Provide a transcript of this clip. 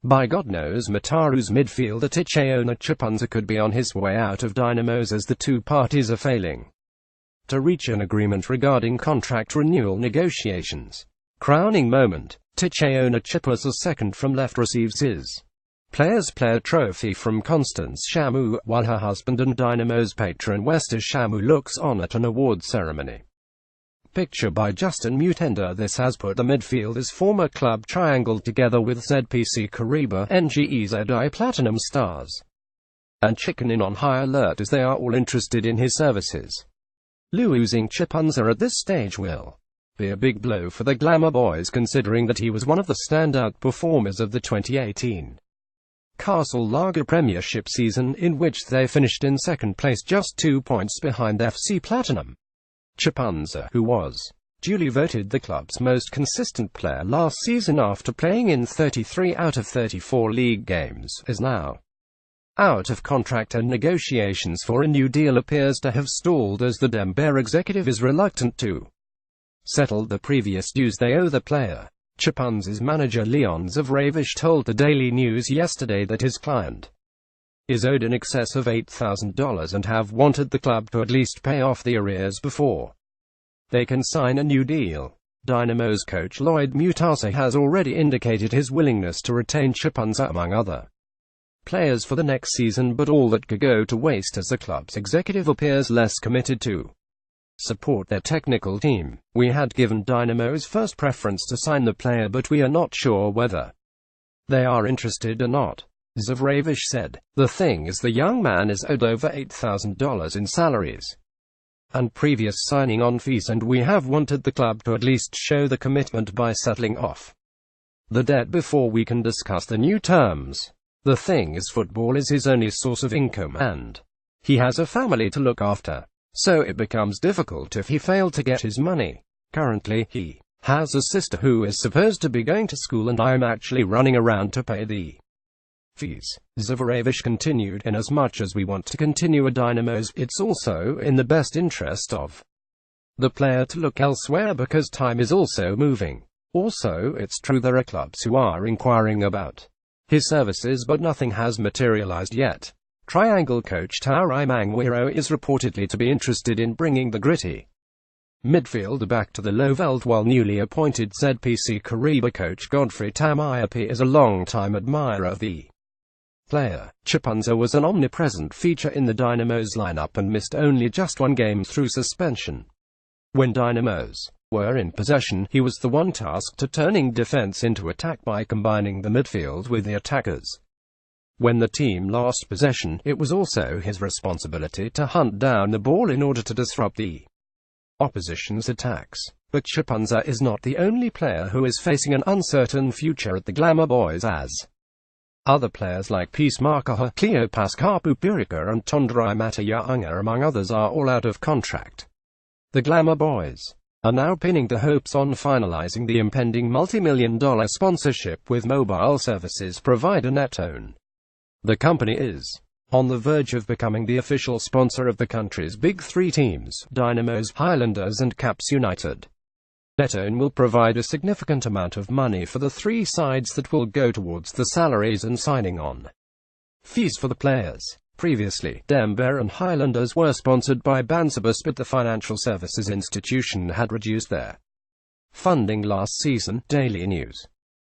By God knows Mataru's midfielder Chipunza could be on his way out of Dynamos as the two parties are failing to reach an agreement regarding contract renewal negotiations. Crowning moment, Chipunza second from left receives his Players' Player trophy from Constance Shamu, while her husband and Dynamo's patron Wester Shamu looks on at an award ceremony. Picture by Justin Mutenda. This has put the midfielder's former club Triangle together with ZPC Kariba, NGEZI Platinum Stars, and Chicken in on high alert as they are all interested in his services. Losing Chipunza at this stage will be a big blow for the Glamour Boys, considering that he was one of the standout performers of the 2018 Castle Lager Premiership season, in which they finished in second place, just 2 points behind FC Platinum. Chipunza, who was duly voted the club's most consistent player last season after playing in 33 out of 34 league games, is now out of contract, and negotiations for a new deal appears to have stalled as the Dembele executive is reluctant to settle the previous dues they owe the player. Chipunza's manager Leon Zavravish told the Daily News yesterday that his client is owed in excess of $8,000 and have wanted the club to at least pay off the arrears before they can sign a new deal. Dynamo's coach Lloyd Mutasa has already indicated his willingness to retain Chipunza among other players for the next season, but all that could go to waste as the club's executive appears less committed to support their technical team. We had given Dynamo's first preference to sign the player, but we are not sure whether they are interested or not, Zavravish said. The thing is, the young man is owed over $8,000 in salaries and previous signing on fees, and we have wanted the club to at least show the commitment by settling off the debt before we can discuss the new terms. The thing is, football is his only source of income and he has a family to look after, so it becomes difficult if he failed to get his money. Currently, he has a sister who is supposed to be going to school, and I'm actually running around to pay the fees. Zavravish continued, in as much as we want to continue at Dynamos, it's also in the best interest of the player to look elsewhere because time is also moving. Also, it's true there are clubs who are inquiring about his services, but nothing has materialized yet. Triangle coach Taurai Mangwiro is reportedly to be interested in bringing the gritty midfielder back to the low veld, while newly appointed ZPC Kariba coach Godfrey Tamayapi is a long-time admirer of the player. Chipunza was an omnipresent feature in the Dynamo's lineup and missed only just one game through suspension. When Dynamos were in possession, he was the one tasked to turning defense into attack by combining the midfield with the attackers. When the team lost possession, it was also his responsibility to hunt down the ball in order to disrupt the opposition's attacks. But Chipunza is not the only player who is facing an uncertain future at the Glamour Boys, as other players like Peacemaker, Cleopas Kapupirika and Tondrai Matayanga among others are all out of contract. The Glamour Boys are now pinning their hopes on finalizing the impending multi-million-dollar sponsorship with mobile services provider Netone. The company is on the verge of becoming the official sponsor of the country's big three teams, Dynamos, Highlanders and Caps United. Netone will provide a significant amount of money for the three sides that will go towards the salaries and signing on fees for the players. Previously, Dembele and Highlanders were sponsored by Bansabus, but the financial services institution had reduced their funding last season. Daily News.